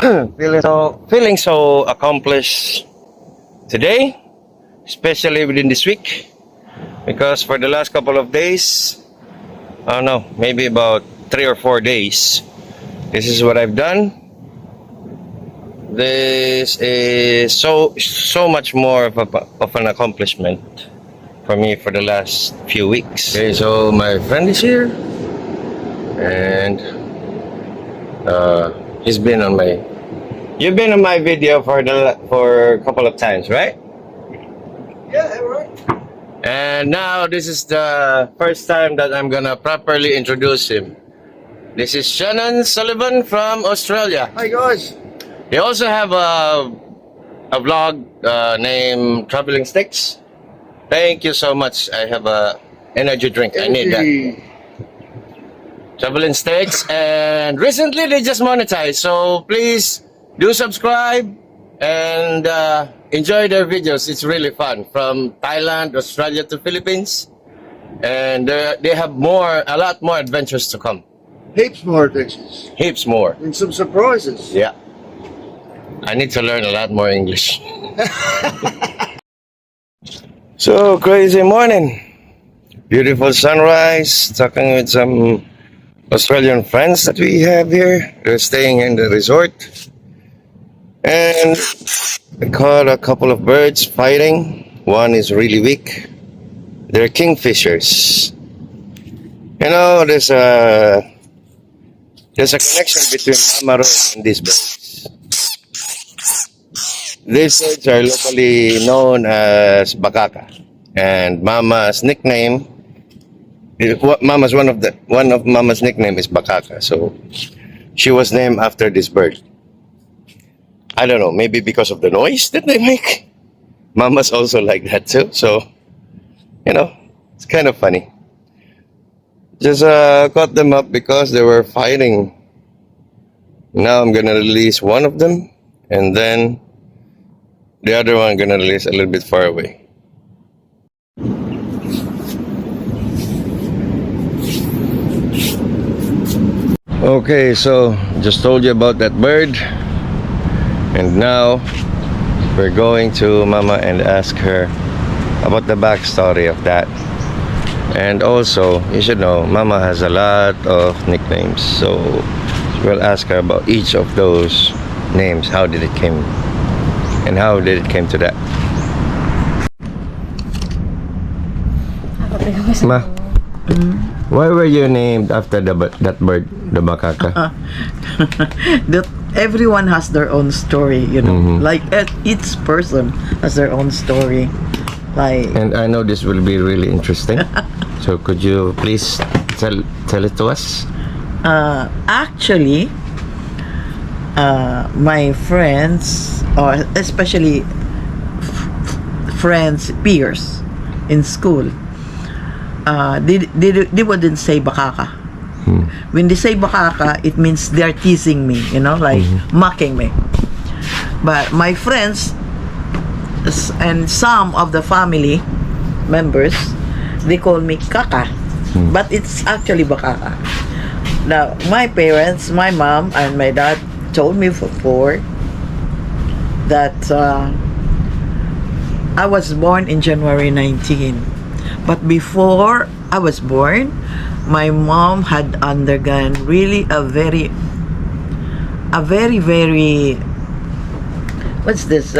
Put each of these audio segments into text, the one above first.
feeling so accomplished today, especially within this week, because for the last couple of days, I don't know, maybe about 3 or 4 days, this is what I've done. This is so much more of an accomplishment for me for the last few weeks. Okay, so my friend is here, and you've been on my video for a couple of times, right? Yeah, right. And now this is the first time that I'm gonna properly introduce him. This is Shannon Sullivan from Australia. Hi guys. They also have a vlog named Traveling Sticks. Thank you so much. I have a energy drink. I need that. Traveling Sticks, and recently they just monetized, so please do subscribe and enjoy their videos. It's really fun, from Thailand, Australia to Philippines, and they have a lot more adventures to come. Heaps more adventures. Heaps more. And some surprises. Yeah. I need to learn a lot more English. So, crazy morning. Beautiful sunrise. Talking with some Australian friends that we have here. They're staying in the resort. And I caught a couple of birds fighting. One is really weak. They're kingfishers. You know, there's a connection between Mama Rose and these birds. These birds are locally known as bakaka, and Mama's nickname, one of Mama's nickname is bakaka. So she was named after this bird. I don't know, maybe because of the noise that they make. Mama's also like that too. So, you know, it's kind of funny. Just caught them up because they were fighting. Now I'm gonna release one of them, and then the other one I'm gonna release a little bit far away. Okay, so just told you about that bird, and now we're going to Mama and ask her about the backstory of that. And also, you should know, Mama has a lot of nicknames, so we'll ask her about each of those names. How did it came, and how did it came to that? Ma, why were you named after that bird, the bakaka? Everyone has their own story, you know. Mm-hmm. Like each person has their own story. Like, And I know this will be really interesting. So could you please tell it to us? Actually, my friends, or especially friends, peers in school, they wouldn't say bakaka. When they say bakaka, it means they're teasing me, you know, like mocking me. But my friends and some of the family members, they call me kaka, but it's actually bakaka. Now, my parents, my mom and my dad told me before that I was born in January 19. But before I was born, my mom had undergone really a very what's this?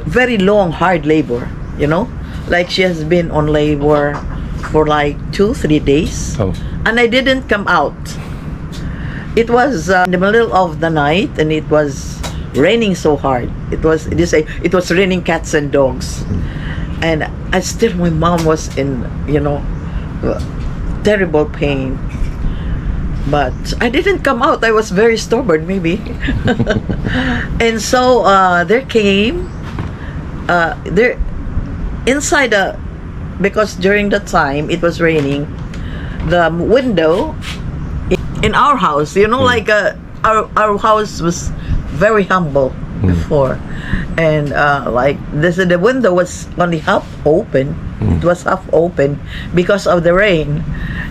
Very long, hard labor, you know? Like she has been on labor for like 2-3 days. Oh. And I didn't come out. It was in the middle of the night, and it was raining so hard. It was raining cats and dogs. And my mom was in, you know, terrible pain. But I didn't come out. I was very stubborn, maybe. And so there came inside because during the time it was raining, the window in our house, you know, like our house was very humble before, and like the window was only half open. It was half open because of the rain,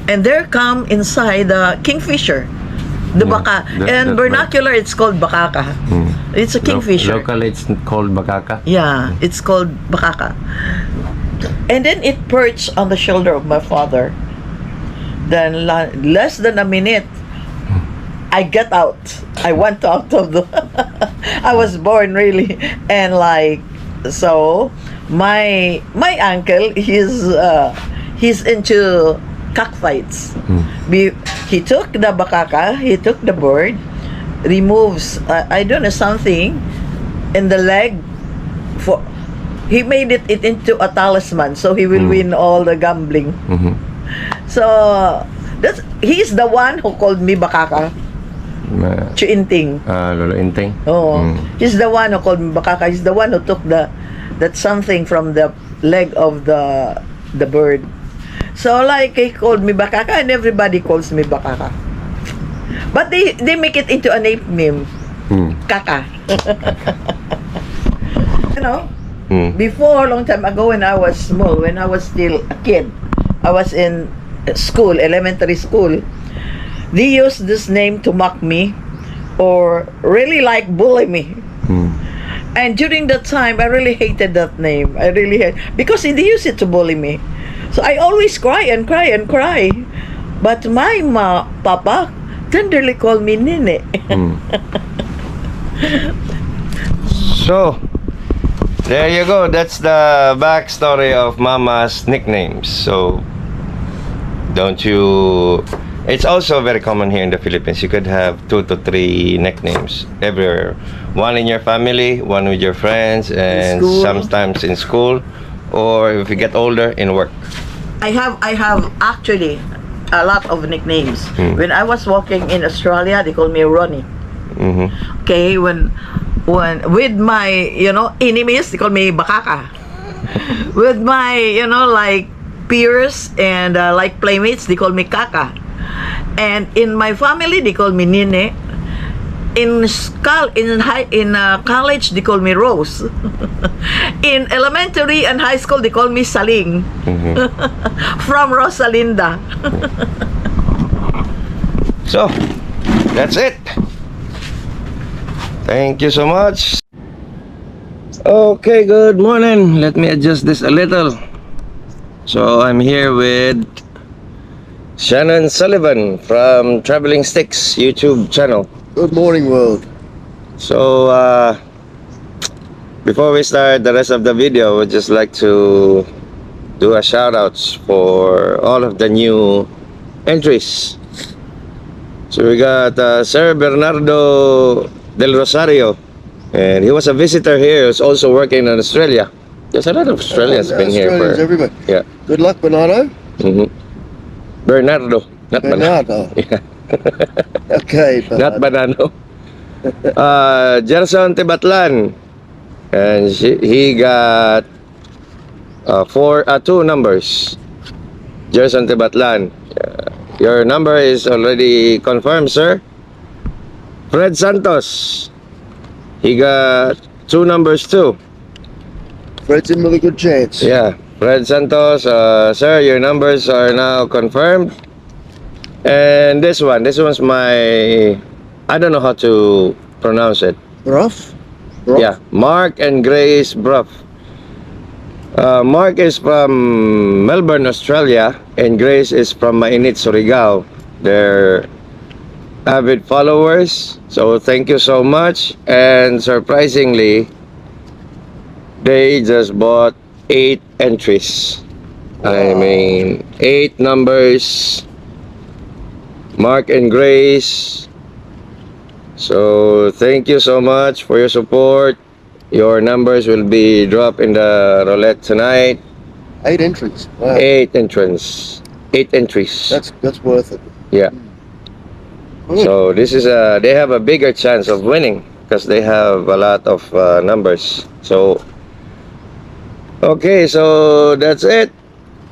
and there come inside the kingfisher. The baka. And vernacular, it's called bakaka. It's a kingfisher. Locally, it's called bakaka. Yeah, it's called bakaka. And then it perched on the shoulder of my father. Then less than a minute, I got out. I went out of the. I was born really, and like so, my uncle, he's into cockfights. He took the bakaka, he took the bird, removes I don't know something in the leg for. He made it into a talisman, so he will win all the gambling. So he's the one who called me bakaka. Chuinting. Lolo Inting. Oh, he's the one who called me bakaka. He's the one who took that something from the leg of the bird. So like he called me bakaka, and everybody calls me bakaka. But they make it into a name, Kaka. You know, before, long time ago, when I was small, when I was still a kid, I was in school, elementary school. They used this name to mock me or really like bully me. And during that time, I really hated that name. I really hate, because they used it to bully me. So I always cry and cry and cry. But my papa tenderly called me Nene. So, there you go. That's the backstory of Mama's nicknames. So, don't you... It's also very common here in the Philippines. You could have 2 to 3 nicknames everywhere. One in your family, one with your friends, and sometimes in school, or if you get older, in work. I have actually a lot of nicknames. When I was working in Australia, they called me Ronnie. Okay, when with my enemies, they call me bakaka. With my like peers and like playmates, they call me kaka. And in my family, they call me Nene. In college, they call me Rose. In elementary and high school, they call me Saling. From Rosalinda. So, that's it. Thank you so much. Okay, good morning. Let me adjust this a little. So, I'm here with Shannon Sullivan from Traveling Sticks YouTube channel. Good morning, world. So, before we start the rest of the video, we'd just like to do a shout outs for all of the new entries. So we got Sir Bernardo Del Rosario, and he was a visitor here. He was also working in Australia. There's a lot of Australians been here Australians for everywhere. yeah. Good luck, Bernardo. Bernardo, not Bernardo. Yeah. Okay, Not Banano. Gerson Tibatlan, and he got 2 numbers. Gerson Tibatlan, your number is already confirmed, sir. Fred Santos, he got 2 numbers too. Fred's in with a good chance. Yeah, Fred Santos, sir, your numbers are now confirmed. And this one's my, I don't know how to pronounce it. Rough? Yeah, Mark and Grace Bruff. Mark is from Melbourne, Australia, and Grace is from Mainit, Surigao. They're avid followers, so thank you so much. And surprisingly, they just bought 8 entries. I mean, 8 numbers. Mark and Grace. So thank you so much for your support. Your numbers will be dropped in the roulette tonight. 8 entries. Wow. 8 entries. That's worth it. Yeah. Good. So this is they have a bigger chance of winning because they have a lot of numbers. So okay, so that's it.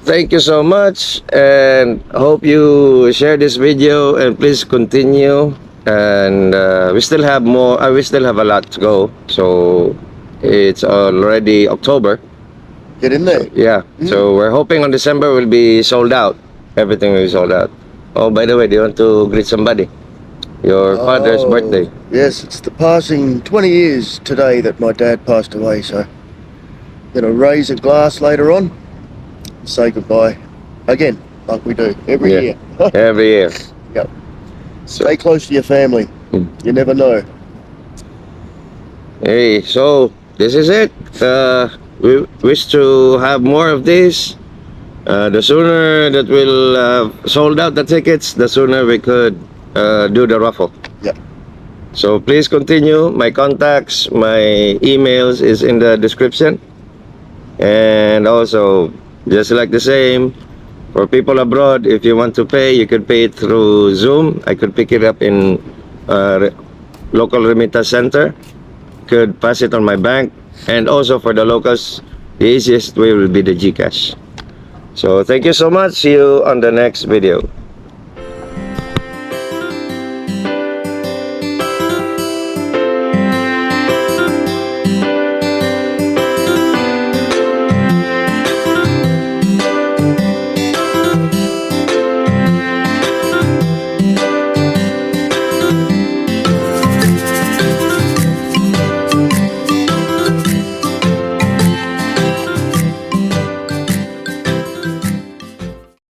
Thank you so much, and hope you share this video, and please continue. And we still have more. We still have a lot to go. So it's already October. Get in there. Yeah. So we're hoping on December will be sold out. Everything will be sold out. Oh, by the way, do you want to greet somebody? Your father's Oh, birthday. Yes, it's the passing 20 years today that my dad passed away, so gonna raise a glass later on and say goodbye again, like we do every Yeah. year. Every year. Yep. So, Stay close to your family. Mm. You never know. hey, so this is it. We wish to have more of this. The sooner that we'll sold out the tickets, the sooner we could do the raffle. Yep. So please continue. My contacts, my emails is in the description. And also, just like the same, for people abroad, if you want to pay, you could pay it through Zoom. I could pick it up in local remittance center. Could pass it on my bank. And also for the locals, the easiest way will be the gcash. So thank you so much. See you on the next video.